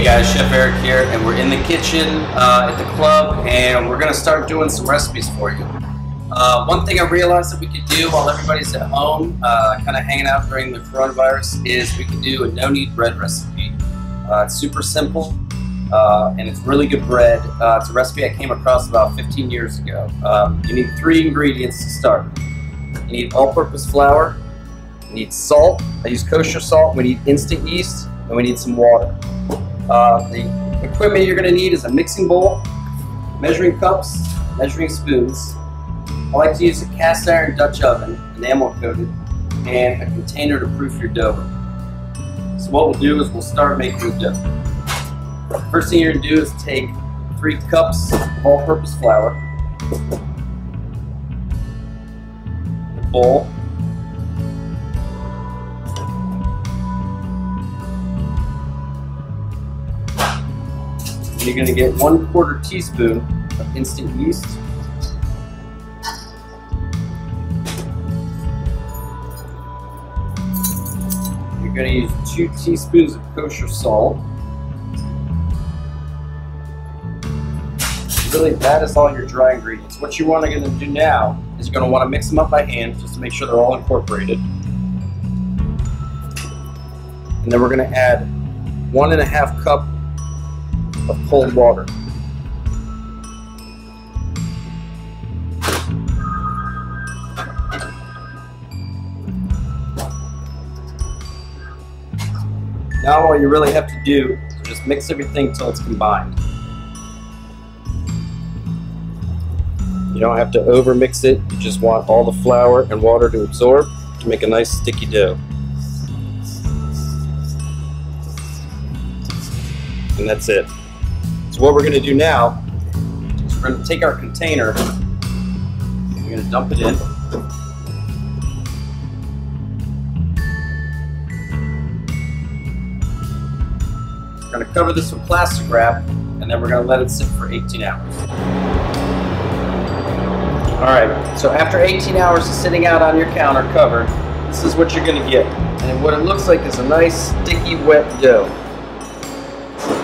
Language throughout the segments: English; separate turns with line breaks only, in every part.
Hey guys, Chef Eric here, and we're in the kitchen at the club, and we're going to start doing some recipes for you. One thing I realized that we could do while everybody's at home, kind of hanging out during the coronavirus, is we could do a no-knead bread recipe. It's super simple, and it's really good bread. It's a recipe I came across about 15 years ago. You need 3 ingredients to start. You need all-purpose flour, you need salt, I use kosher salt, we need instant yeast, and we need some water. The equipment you're going to need is a mixing bowl, measuring cups, measuring spoons. I like to use a cast iron Dutch oven, enamel coated, and a container to proof your dough. So what we'll do is we'll start making the dough. First thing you're going to do is take 3 cups of all-purpose flour, a bowl, you're going to get 1/4 teaspoon of instant yeast. You're going to use 2 teaspoons of kosher salt. Really, that is all your dry ingredients. What you want to do now is you're going to want to mix them up by hand just to make sure they're all incorporated. And then we're going to add 1½ cup of cold water. Now all you really have to do is just mix everything until it's combined. You don't have to over mix it, you just want all the flour and water to absorb to make a nice sticky dough. And that's it. So what we're going to do now is we're going to take our container, we're going to dump it in. We're going to cover this with plastic wrap, and then we're going to let it sit for 18 hours. Alright, so after 18 hours of sitting out on your counter covered, this is what you're going to get. And what it looks like is a nice, sticky, wet dough.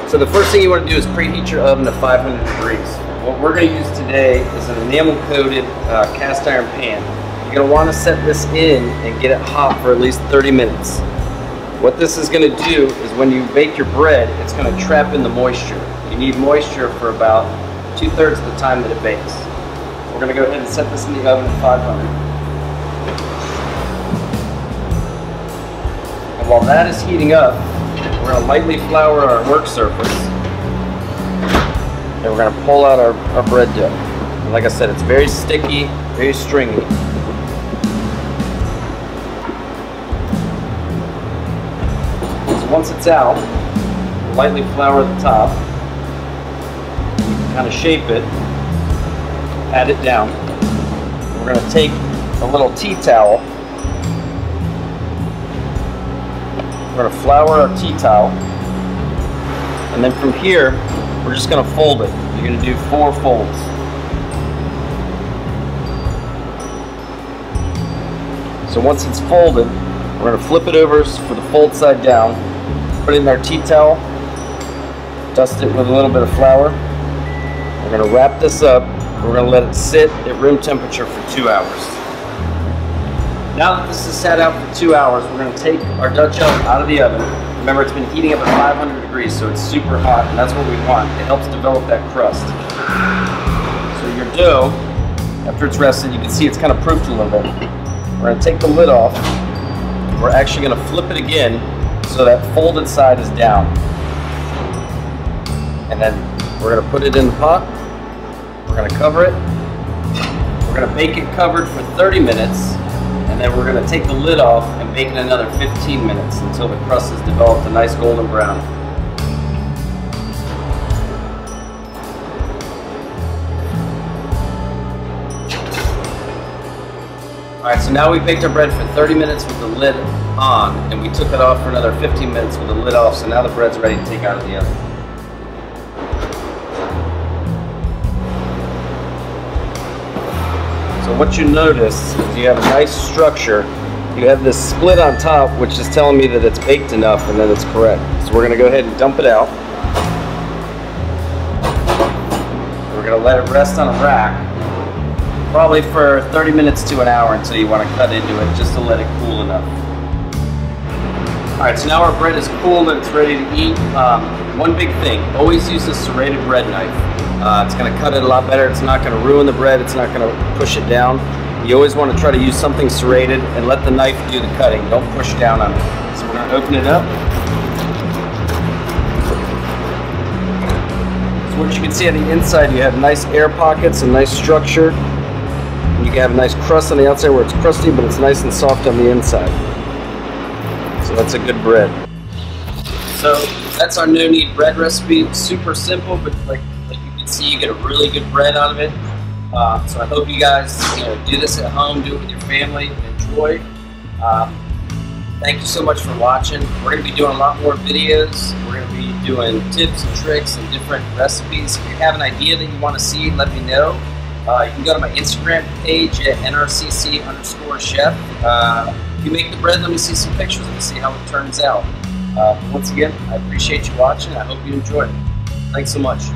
So the first thing you want to do is preheat your oven to 500 degrees. What we're going to use today is an enamel-coated cast iron pan. You're going to want to set this in and get it hot for at least 30 minutes. What this is going to do is when you bake your bread, it's going to trap in the moisture. You need moisture for about 2/3 of the time that it bakes. We're going to go ahead and set this in the oven at 500. And while that is heating up, we're going to lightly flour our work surface, and we're going to pull out our bread dough. And like I said, it's very sticky, very stringy. So once it's out, we'll lightly flour the top, kind of shape it, pat it down. We're going to take a little tea towel. We're going to flour our tea towel, and then from here we're just going to fold it. You're going to do 4 folds. So once it's folded, we're going to flip it over for the fold side down, put it in our tea towel, dust it with a little bit of flour. We're going to wrap this up. We're going to let it sit at room temperature for 2 hours. Now that this is sat out for 2 hours, we're going to take our Dutch oven out of the oven. Remember, it's been heating up at 500 degrees, so it's super hot, and that's what we want. It helps develop that crust. So your dough, after it's rested, you can see it's kind of proofed a little bit. We're going to take the lid off. We're actually going to flip it again so that folded side is down. And then we're going to put it in the pot. We're going to cover it. We're going to bake it covered for 30 minutes. And then we're going to take the lid off and bake it another 15 minutes until the crust has developed a nice golden brown. Alright, so now we baked our bread for 30 minutes with the lid on, and we took it off for another 15 minutes with the lid off, so now the bread's ready to take out of the oven. So what you notice is you have a nice structure. You have this split on top, which is telling me that it's baked enough and that it's correct. So we're going to go ahead and dump it out. We're going to let it rest on a rack, probably for 30 minutes to an hour until you want to cut into it, just to let it cool enough. Alright, so now our bread is cooled and it's ready to eat. One big thing, always use a serrated bread knife. It's going to cut it a lot better. It's not going to ruin the bread. It's not going to push it down. You always want to try to use something serrated and let the knife do the cutting. Don't push down on it. So we're going to open it up. So what you can see on the inside, you have nice air pockets and nice structure. And you can have a nice crust on the outside where it's crusty, but it's nice and soft on the inside. So that's a good bread. So that's our no knead bread recipe. Super simple, but like you can see, you get a really good bread out of it. So I hope you guys do this at home, do it with your family, and enjoy. Thank you so much for watching. We're going to be doing a lot more videos. We're going to be doing tips and tricks and different recipes. If you have an idea that you want to see, let me know. You can go to my Instagram page at nrcc_chef. If you make the bread, let me see some pictures and see how it turns out. Once again, I appreciate you watching. I hope you enjoyed it. Thanks so much.